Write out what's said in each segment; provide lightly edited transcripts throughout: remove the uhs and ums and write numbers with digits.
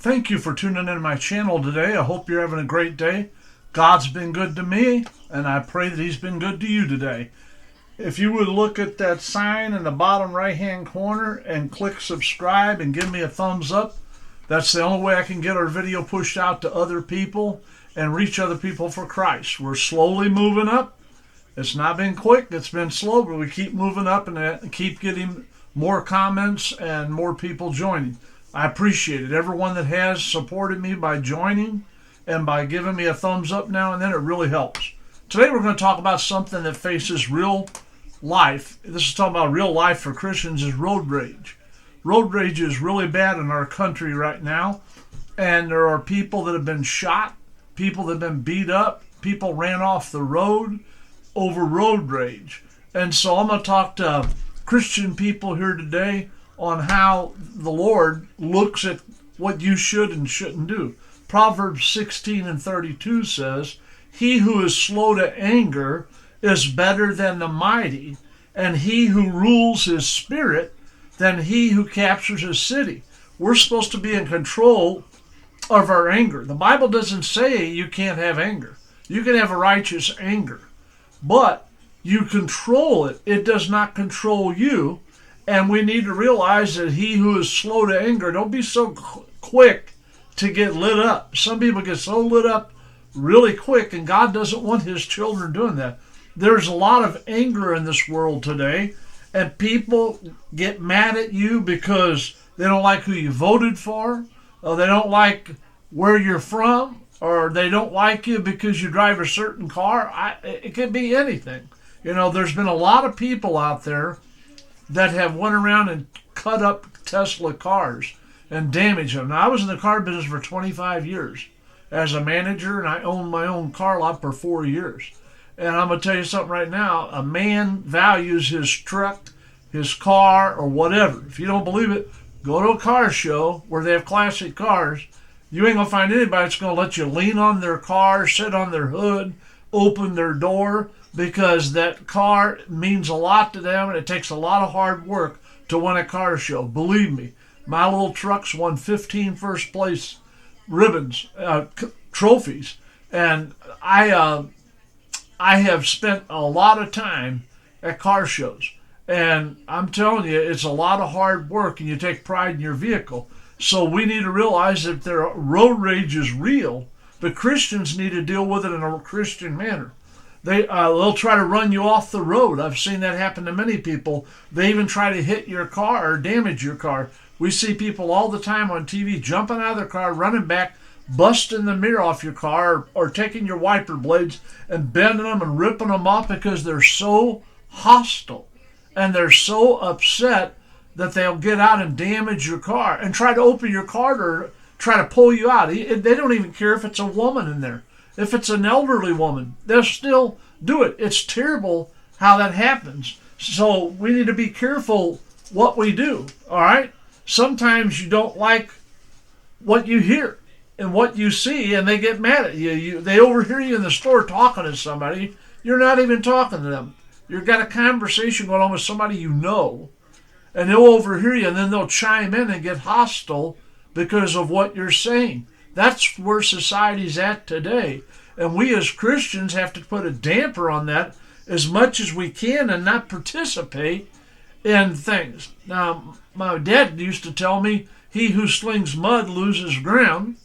Thank you for tuning in my channel today. I hope you're having a great day. God's been good to me, and I pray that He's been good to you today. If you would look at that sign in the bottom right-hand corner and click subscribe and give me a thumbs up, that's the only way I can get our video pushed out to other people and reach other people for Christ. We're slowly moving up. It's not been quick, it's been slow, but we keep moving up and keep getting more comments and more people joining. I appreciate it. Everyone that has supported me by joining and by giving me a thumbs up now and then, it really helps. Today we're going to talk about something that faces real life. This is talking about real life for Christians, is road rage. Road rage is really bad in our country right now, and there are people that have been shot, people that have been beat up, people ran off the road over road rage. And so I'm going to talk to Christian people here today on how the Lord looks at what you should and shouldn't do. Proverbs 16:32 says, "He who is slow to anger is better than the mighty, and he who rules his spirit than he who captures his city." We're supposed to be in control of our anger. The Bible doesn't say you can't have anger. You can have a righteous anger, but you control it. It does not control you. And we need to realize that he who is slow to anger, don't be so quick to get lit up. Some people get so lit up really quick, and God doesn't want his children doing that. There's a lot of anger in this world today, and people get mad at you because they don't like who you voted for, or they don't like where you're from, or they don't like you because you drive a certain car. It could be anything. You know, there's been a lot of people out there that have went around and cut up Tesla cars and damaged them. Now, I was in the car business for 25 years as a manager, and I owned my own car lot for 4 years. And I'm going to tell you something right now. A man values his truck, his car, or whatever. If you don't believe it, go to a car show where they have classic cars. You ain't going to find anybody that's going to let you lean on their car, sit on their hood, open their door, because that car means a lot to them, and it takes a lot of hard work to win a car show. Believe me, my little truck's won 15 first place ribbons, trophies, and I have spent a lot of time at car shows, and I'm telling you, it's a lot of hard work, and you take pride in your vehicle. So we need to realize that their road rage is real, but Christians need to deal with it in a Christian manner. They'll try to run you off the road. I've seen that happen to many people. They even try to hit your car or damage your car. We see people all the time on TV jumping out of their car, running back, busting the mirror off your car, or taking your wiper blades and bending them and ripping them off because they're so hostile and they're so upset that they'll get out and damage your car and try to open your car or try to pull you out. They don't even care if it's a woman in there. If it's an elderly woman, they'll still do it. It's terrible how that happens. So we need to be careful what we do, all right? Sometimes you don't like what you hear and what you see, and they get mad at you. They overhear you in the store talking to somebody. You're not even talking to them. You've got a conversation going on with somebody you know, and they'll overhear you, and then they'll chime in and get hostile because of what you're saying. That's where society's at today. And we as Christians have to put a damper on that as much as we can and not participate in things. Now, my dad used to tell me, he who slings mud loses ground.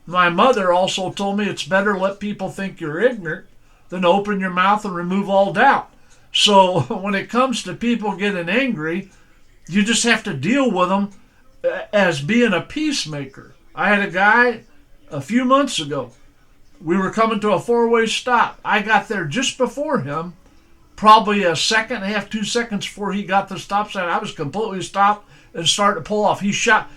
My mother also told me it's better to let people think you're ignorant than open your mouth and remove all doubt. So when it comes to people getting angry, you just have to deal with them as being a peacemaker. I had a guy a few months ago. We were coming to a four-way stop. I got there just before him, probably a second and a half, 2 seconds before he got the stop sign. I was completely stopped and started to pull off. He shot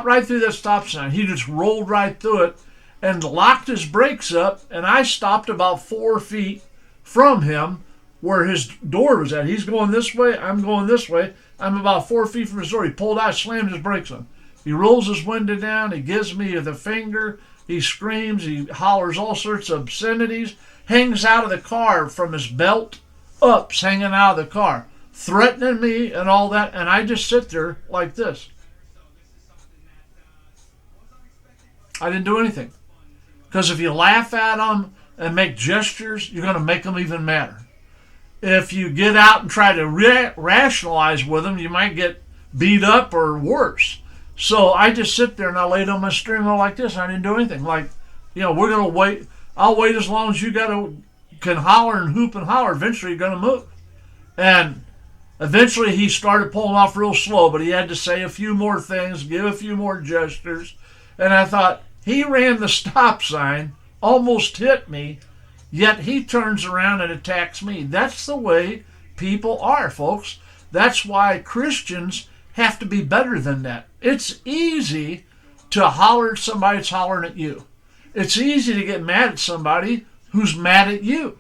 right through that stop sign. He just rolled right through it and locked his brakes up, and I stopped about 4 feet from him where his door was at. He's going this way, I'm going this way. I'm about 4 feet from his door. He pulled out, slammed his brakes on. He rolls his window down. He gives me the finger. He screams. He hollers all sorts of obscenities. Hangs out of the car from his belt up, hanging out of the car, threatening me and all that. And I just sit there like this. I didn't do anything. Because if you laugh at them and make gestures, you're going to make them even madder. If you get out and try to rationalize with them, you might get beat up or worse. So I just sit there and I laid on my steering wheel like this. I didn't do anything. Like, we're going to wait. I'll wait as long as you can holler and hoop and holler. Eventually you're going to move. And eventually he started pulling off real slow, but he had to say a few more things, give a few more gestures. And I thought, he ran the stop sign, almost hit me, yet he turns around and attacks me. That's the way people are, folks. That's why Christians have to be better than that. It's easy to holler at somebody that's hollering at you. It's easy to get mad at somebody who's mad at you.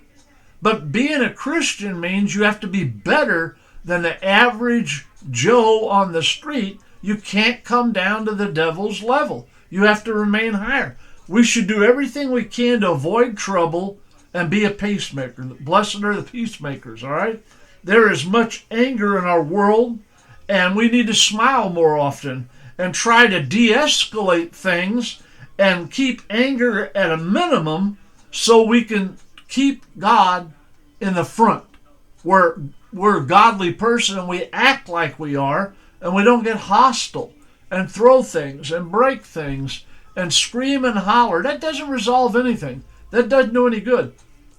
But being a Christian means you have to be better than the average Joe on the street. You can't come down to the devil's level. You have to remain higher. We should do everything we can to avoid trouble and be a peacemaker. Blessed are the peacemakers, all right? There is much anger in our world, and we need to smile more often and try to de-escalate things and keep anger at a minimum so we can keep God in the front. We're a godly person and we act like we are, and we don't get hostile and throw things and break things and scream and holler. That doesn't resolve anything. That doesn't do any good.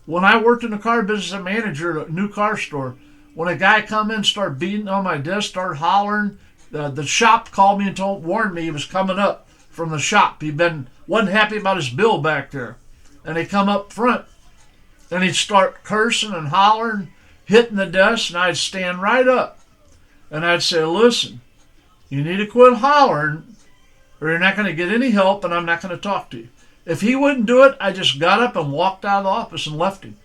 When I worked in the car business as a manager at a new car store, when a guy come in, start beating on my desk, start hollering, the shop called me and warned me he was coming up from the shop. Wasn't happy about his bill back there. And he come up front and he'd start cursing and hollering, hitting the desk, and I'd stand right up. And I'd say, listen, you need to quit hollering or you're not going to get any help and I'm not going to talk to you. If he wouldn't do it, I just got up and walked out of the office and left him.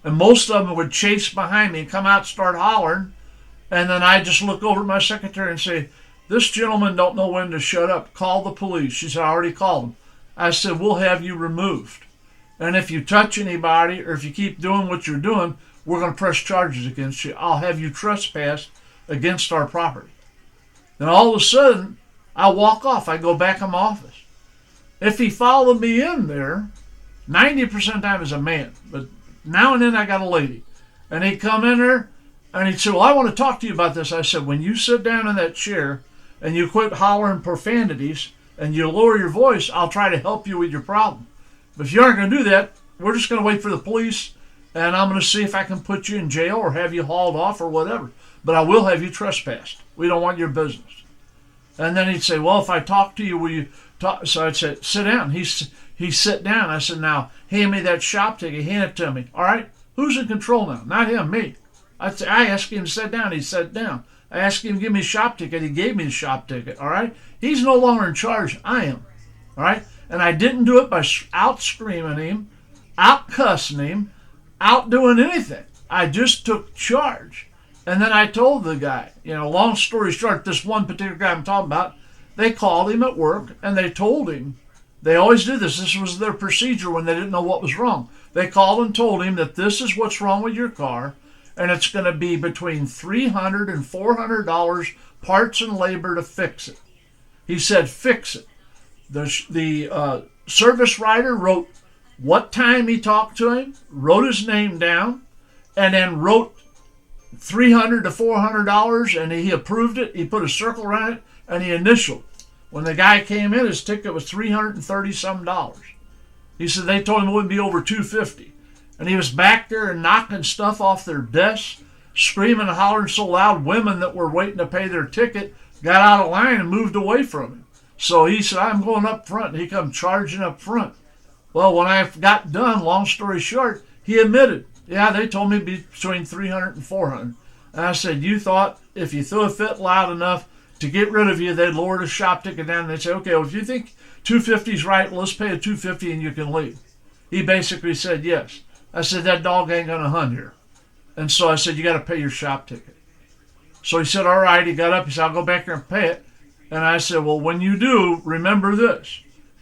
And most of them would chase behind me and come out and start hollering. And then I'd just look over at my secretary and say, this gentleman don't know when to shut up. Call the police. She said, I already called them. I said, we'll have you removed. And if you touch anybody or if you keep doing what you're doing, we're going to press charges against you. I'll have you trespassed against our property. Then all of a sudden, I walk off. I go back in my office. If he followed me in there, 90% of the time is a man. But now and then I got a lady. And he'd come in there and he'd say, well, I want to talk to you about this. I said, when you sit down in that chair and you quit hollering profanities and you lower your voice, I'll try to help you with your problem. But if you aren't going to do that, we're just going to wait for the police and I'm going to see if I can put you in jail or have you hauled off or whatever. But I will have you trespassed. We don't want your business. And then he'd say, well, if I talk to you, will you talk? So I'd say, sit down. He sit down. I said, now, hand me that shop ticket. Hand it to me. All right? Who's in control now? Not him, me. I asked him to sit down. He sat down. I asked him to give me a shop ticket. He gave me the shop ticket. All right? He's no longer in charge. I am. All right? And I didn't do it by out screaming him, out cussing him, out doing anything. I just took charge. And then I told the guy, long story short, this one particular guy I'm talking about, they called him at work and they told him, they always do this. This was their procedure when they didn't know what was wrong. They called and told him that this is what's wrong with your car and it's going to be between $300 and $400 parts and labor to fix it. He said, fix it. The service writer wrote what time he talked to him, wrote his name down, and then wrote $300 to $400, and he approved it. He put a circle around it, and he initialed. When the guy came in, his ticket was $330-some. He said they told him it wouldn't be over $250, and he was back there and knocking stuff off their desks, screaming and hollering so loud. Women that were waiting to pay their ticket got out of line and moved away from him. So he said, I'm going up front, and he come charging up front. Well, when I got done, long story short, he admitted, yeah, they told me it'd be between $300 and $400. And I said, you thought if you threw a fit loud enough to get rid of you, they'd lower the shop ticket down and they'd say, okay, well, if you think $250 is right, let's pay a $250 and you can leave. He basically said yes. I said, that dog ain't going to hunt here. And so I said, you got to pay your shop ticket. So he said, all right. He got up. He said, I'll go back there and pay it. And I said, well, when you do, remember this.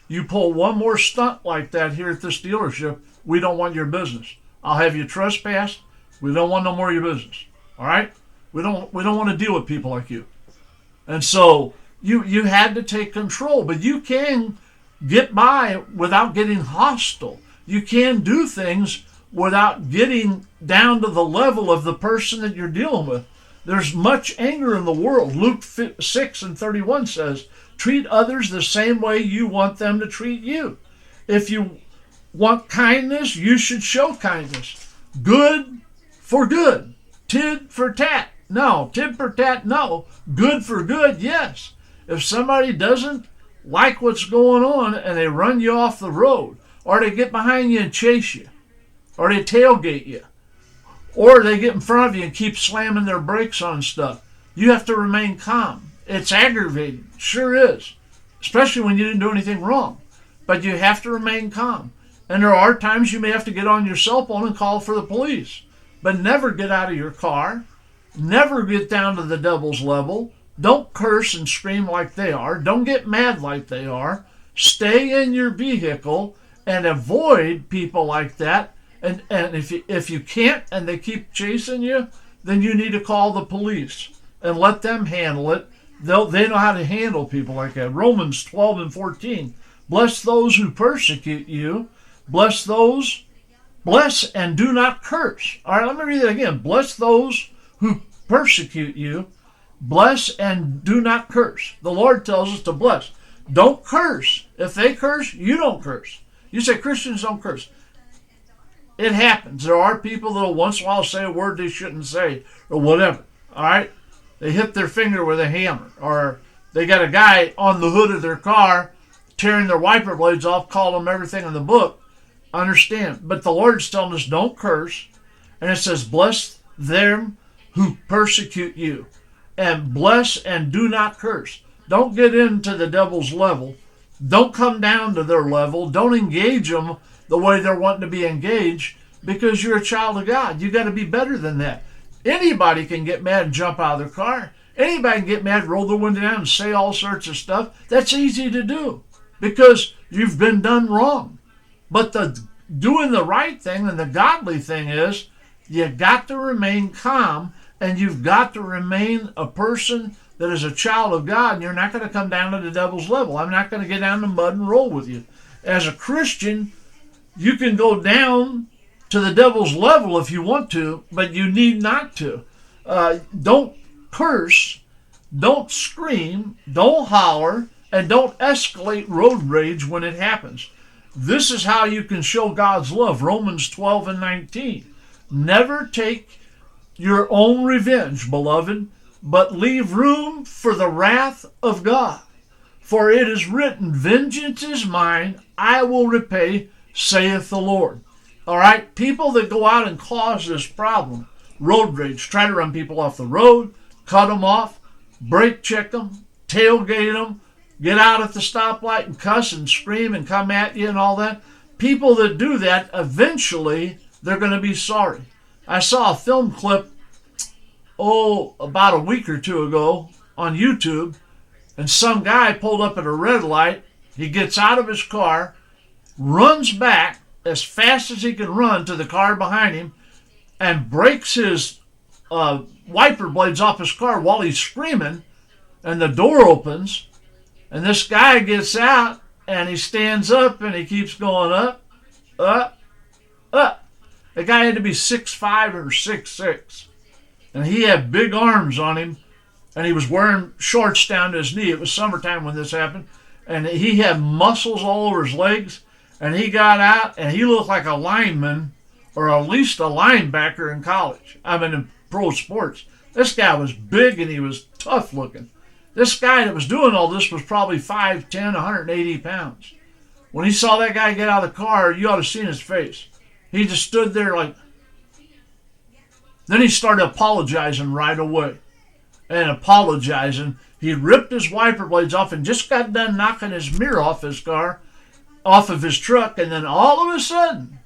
You pull one more stunt like that here at this dealership, we don't want your business. I'll have you trespassed. We don't want no more of your business. All right? We don't want to deal with people like you. And so you had to take control, but you can get by without getting hostile. You can do things without getting down to the level of the person that you're dealing with. There's much anger in the world. Luke 6:31 says, treat others the same way you want them to treat you. If you want kindness, you should show kindness. Good for good. Tit for tat. No. Tit for tat, no. Good for good, yes. If somebody doesn't like what's going on and they run you off the road, or they get behind you and chase you, or they tailgate you, or they get in front of you and keep slamming their brakes on stuff, you have to remain calm. It's aggravating. Sure is. Especially when you didn't do anything wrong. But you have to remain calm. And there are times you may have to get on your cell phone and call for the police. But never get out of your car. Never get down to the devil's level. Don't curse and scream like they are. Don't get mad like they are. Stay in your vehicle and avoid people like that. And if you can't and they keep chasing you, then you need to call the police and let them handle it. They know how to handle people like that. Romans 12:14. Bless those who persecute you. Bless and do not curse. All right, let me read that again. Bless those who persecute you. Bless and do not curse. The Lord tells us to bless. Don't curse. If they curse, you don't curse. You say Christians don't curse. It happens. There are people that will once in a while say a word they shouldn't say or whatever. All right? They hit their finger with a hammer, or they got a guy on the hood of their car tearing their wiper blades off, calling them everything in the book. Understand. But the Lord's telling us don't curse. And it says, bless them who persecute you. And bless and do not curse. Don't get into the devil's level. Don't come down to their level. Don't engage them the way they're wanting to be engaged, because you're a child of God. You got to be better than that. Anybody can get mad and jump out of their car. Anybody can get mad, roll their window down, and say all sorts of stuff. That's easy to do because you've been done wrong. But doing the right thing and the godly thing is you got to remain calm, and you've got to remain a person that is a child of God, and you're not going to come down to the devil's level. I'm not going to get down the mud and roll with you. As a Christian, you can go down to the devil's level if you want to, but you need not to. Don't curse, don't scream, don't holler, and don't escalate road rage when it happens. This is how you can show God's love. Romans 12:19. Never take your own revenge, beloved, but leave room for the wrath of God. For it is written, vengeance is mine, I will repay, saith the Lord. All right, people that go out and cause this problem, road rage, try to run people off the road, cut them off, brake check them, tailgate them, get out at the stoplight and cuss and scream and come at you and all that. People that do that, eventually, they're going to be sorry. I saw a film clip, about a week or two ago on YouTube, and some guy pulled up at a red light. He gets out of his car, runs back as fast as he can run to the car behind him, and breaks his wiper blades off his car while he's screaming, and the door opens, and this guy gets out, and he stands up, and he keeps going up, up, up. The guy had to be 6'5" or 6'6", and he had big arms on him, and he was wearing shorts down to his knee. It was summertime when this happened, and he had muscles all over his legs, and he got out, and he looked like a lineman, or at least a linebacker in college. I mean, in pro sports. This guy was big, and he was tough looking. This guy that was doing all this was probably 5'10", 180 pounds. When he saw that guy get out of the car, you ought to have seen his face. He just stood there like... Then he started apologizing right away. And apologizing. He ripped his wiper blades off and just got done knocking his mirror off his car, off of his truck, and then all of a sudden,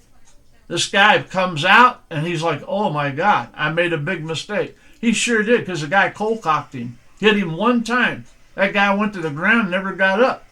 this guy comes out, and he's like, oh my God, I made a big mistake. He sure did, because the guy cold-cocked him. Hit him one time. That guy went to the ground and never got up.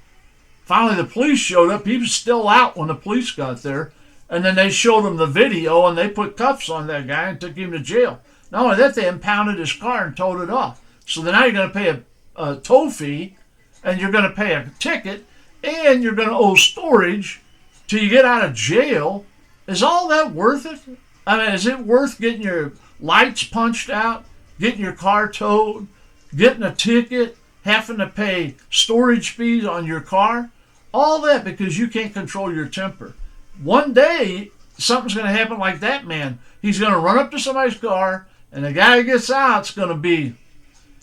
Finally, the police showed up. He was still out when the police got there. And then they showed him the video, and they put cuffs on that guy and took him to jail. Not only that, they impounded his car and towed it off. So then now you're going to pay a tow fee, and you're going to pay a ticket, and you're going to owe storage till you get out of jail. Is all that worth it? I mean, is it worth getting your lights punched out, getting your car towed, getting a ticket, having to pay storage fees on your car? All that because you can't control your temper. One day, something's going to happen like that man. He's going to run up to somebody's car, and the guy who gets out is going to be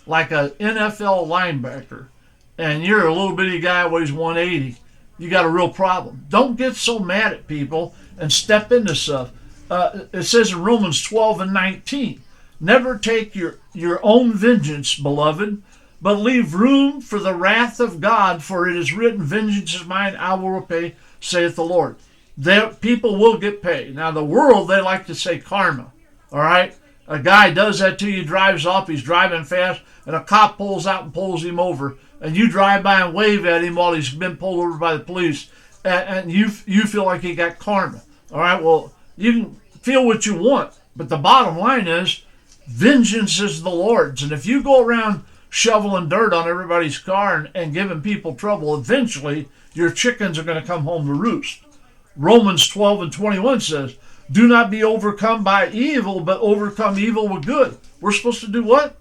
like an NFL linebacker. And you're a little bitty guy, weighs 180. You got a real problem. Don't get so mad at people and step into stuff. It says in Romans 12 and 19, never take your own vengeance, beloved, but leave room for the wrath of God, for it is written, vengeance is mine, I will repay, saith the Lord. People will get paid. Now, the world, they like to say karma, all right? A guy does that to you, drives off, he's driving fast, and a cop pulls out and pulls him over, and you drive by and wave at him while he's been pulled over by the police, and you feel like he got karma, all right? Well, you can feel what you want, but the bottom line is, vengeance is the Lord's, and if you go around shoveling dirt on everybody's car and giving people trouble, eventually your chickens are going to come home to roost. Romans 12 and 21 says, do not be overcome by evil, but overcome evil with good. We're supposed to do what?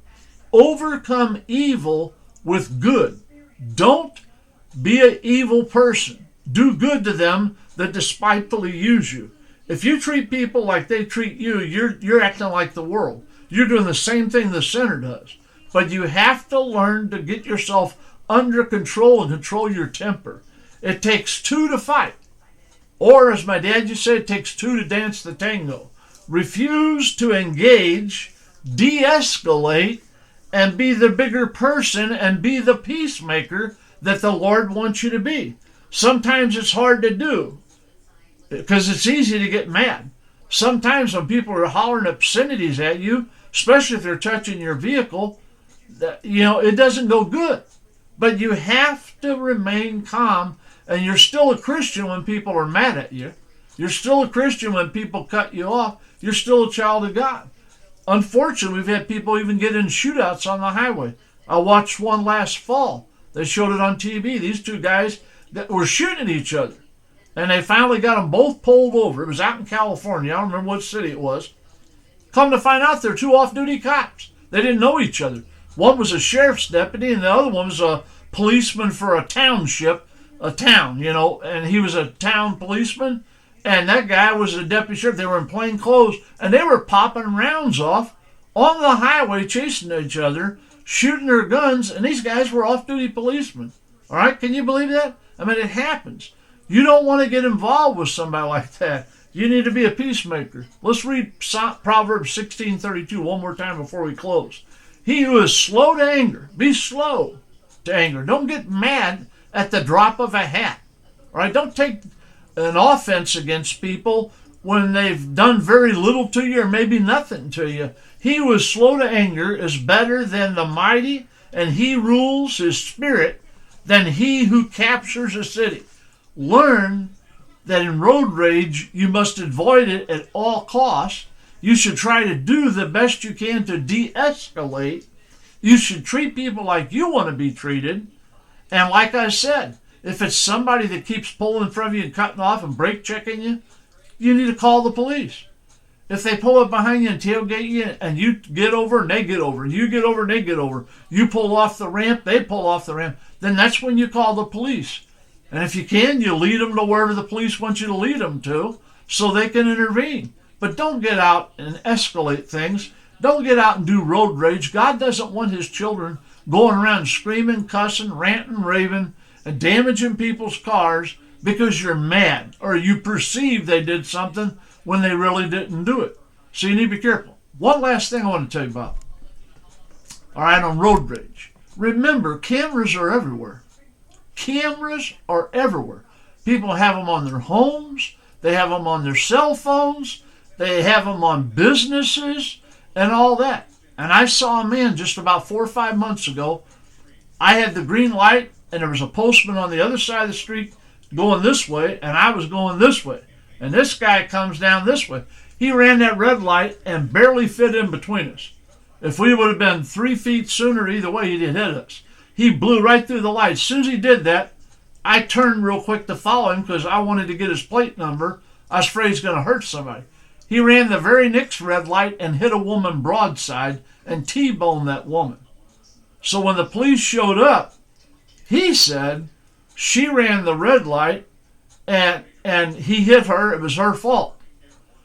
Overcome evil with good. Don't be an evil person. Do good to them that despitefully use you. If you treat people like they treat you, you're acting like the world. You're doing the same thing the sinner does. But you have to learn to get yourself under control and control your temper. It takes two to fight. Or, as my dad used to say, it takes two to dance the tango. Refuse to engage, de-escalate, and be the bigger person and be the peacemaker that the Lord wants you to be. Sometimes it's hard to do because it's easy to get mad. Sometimes when people are hollering obscenities at you, especially if they're touching your vehicle, it doesn't go good. But you have to remain calm. And you're still a Christian when people are mad at you. You're still a Christian when people cut you off. You're still a child of God. Unfortunately, we've had people even get in shootouts on the highway. I watched one last fall. They showed it on TV. These two guys that were shooting at each other. And they finally got them both pulled over. It was out in California. I don't remember what city it was. Come to find out, they're two off-duty cops. They didn't know each other. One was a sheriff's deputy, and the other one was a policeman for a township. A town, and he was a town policeman, and that guy was a deputy sheriff. They were in plain clothes, and they were popping rounds off on the highway, chasing each other, shooting their guns, and these guys were off-duty policemen. All right, can you believe that? I mean, it happens. You don't want to get involved with somebody like that. You need to be a peacemaker. Let's read Proverbs 16:32 one more time before we close. He who is slow to anger, be slow to anger. Don't get mad at the drop of a hat. All right, don't take an offense against people when they've done very little to you or maybe nothing to you. He who is slow to anger is better than the mighty, and he rules his spirit than he who captures a city. Learn that in road rage you must avoid it at all costs. You should try to do the best you can to de-escalate. You should treat people like you want to be treated. And like I said, if it's somebody that keeps pulling in front of you and cutting off and brake checking you, you need to call the police. If they pull up behind you and tailgate you and you get over and they get over, and you get over and they get over, you pull off the ramp, they pull off the ramp, then that's when you call the police. And if you can, you lead them to wherever the police want you to lead them to so they can intervene. But don't get out and escalate things. Don't get out and do road rage. God doesn't want his children going around screaming, cussing, ranting, raving, and damaging people's cars because you're mad or you perceive they did something when they really didn't do it. So you need to be careful. One last thing I want to tell you about. All right, on road rage. Remember, cameras are everywhere. Cameras are everywhere. People have them on their homes. They have them on their cell phones. They have them on businesses and all that. And I saw a man just about 4 or 5 months ago. I had the green light, and there was a postman on the other side of the street going this way, and I was going this way. And this guy comes down this way. He ran that red light and barely fit in between us. If we would have been 3 feet sooner either way, he'd have hit us. He blew right through the light. As soon as he did that, I turned real quick to follow him because I wanted to get his plate number. I was afraid he's going to hurt somebody. He ran the very next red light and hit a woman broadside and T-boned that woman. So when the police showed up, he said she ran the red light and he hit her. It was her fault.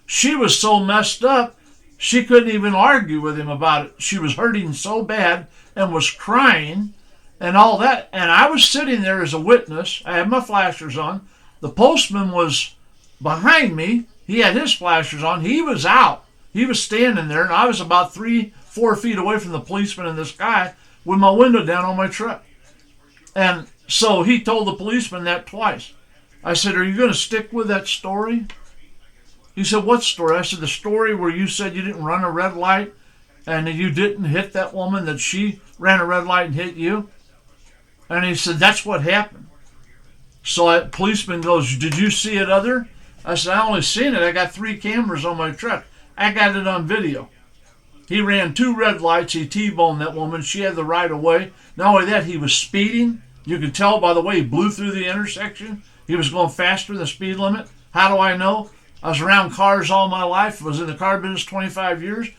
She was so messed up, she couldn't even argue with him about it. She was hurting so bad and was crying and all that. And I was sitting there as a witness. I had my flashers on. The postman was behind me. He had his flashers on. He was out. He was standing there, and I was about 3-4 feet away from the policeman and this guy with my window down on my truck. And so he told the policeman that twice. I said, are you going to stick with that story? He said, what story? I said, the story where you said you didn't run a red light and you didn't hit that woman, that she ran a red light and hit you. And he said, that's what happened. So that policeman goes, did you see it other? I said, I only seen it. I got 3 cameras on my truck. I got it on video. He ran 2 red lights. He T-boned that woman. She had the right of way. Not only that, he was speeding. You could tell by the way he blew through the intersection. He was going faster than the speed limit. How do I know? I was around cars all my life. Was in the car business 25 years.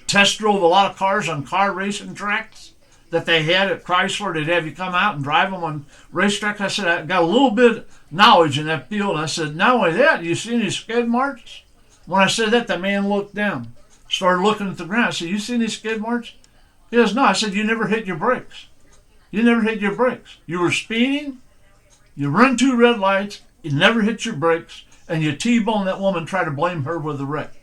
Test drove a lot of cars on car racing tracks that they had at Chrysler. They'd have you come out and drive them on racetracks. I said, I got a little bit of knowledge in that field. And I said, not only that, you see any skid marks? When I said that, the man looked down, started looking at the ground. I said, you see any skid marks? He goes, no. I said, you never hit your brakes. You never hit your brakes. You were speeding, you run 2 red lights, you never hit your brakes, and you T-boned that woman, try to blame her with the wreck.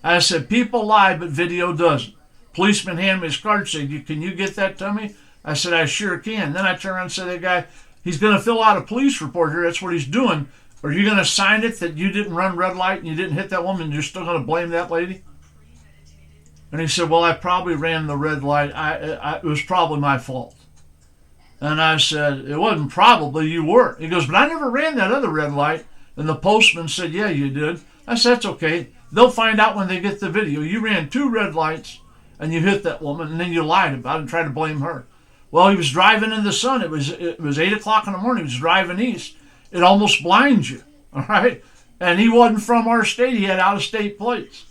I said, people lie, but video doesn't. Policeman handed me his card, said, can you get that to me? I said, I sure can. Then I turned around and said, that guy, he's going to fill out a police report here. That's what he's doing. Are you going to sign it that you didn't run red light and you didn't hit that woman and you're still going to blame that lady? And he said, well, I probably ran the red light. It was probably my fault. And I said, it wasn't probably, you were. He goes, but I never ran that other red light. And the postman said, yeah, you did. I said, that's okay. They'll find out when they get the video. You ran 2 red lights and you hit that woman, and then you lied about it and tried to blame her. Well, he was driving in the sun. It was 8 o'clock in the morning. He was driving east. It almost blinds you, all right? And he wasn't from our state. He had out-of-state plates.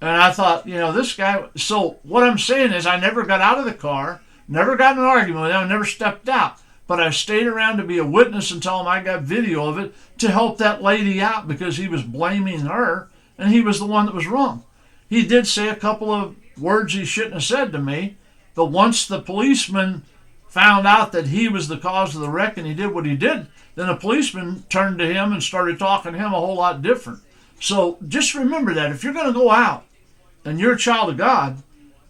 And I thought, this guy. So what I'm saying is I never got out of the car, never got in an argument with him, never stepped out. But I stayed around to be a witness and tell him I got video of it to help that lady out because he was blaming her, and he was the one that was wrong. He did say a couple of words he shouldn't have said to me, but once the policeman found out that he was the cause of the wreck and he did what he did, then the policeman turned to him and started talking to him a whole lot different. So just remember that if you're going to go out and you're a child of God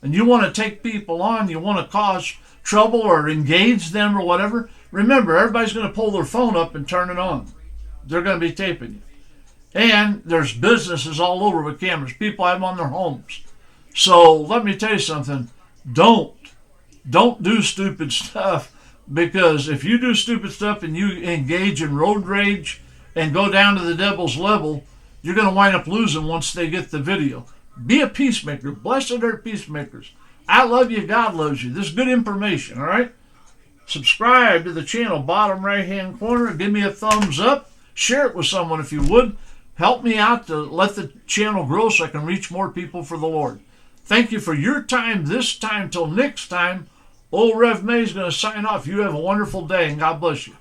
and you want to take people on, you want to cause trouble or engage them or whatever, remember, everybody's going to pull their phone up and turn it on. They're going to be taping you. And there's businesses all over with cameras. People have them on their homes. So let me tell you something. Don't do stupid stuff, because if you do stupid stuff and you engage in road rage and go down to the devil's level, you're going to wind up losing once they get the video. Be a peacemaker. Blessed are peacemakers. I love you. God loves you. This is good information, all right? Subscribe to the channel, bottom right-hand corner. Give me a thumbs up. Share it with someone if you would. Help me out to let the channel grow so I can reach more people for the Lord. Thank you for your time this time. Till next time, old Rev May is going to sign off. You have a wonderful day, and God bless you.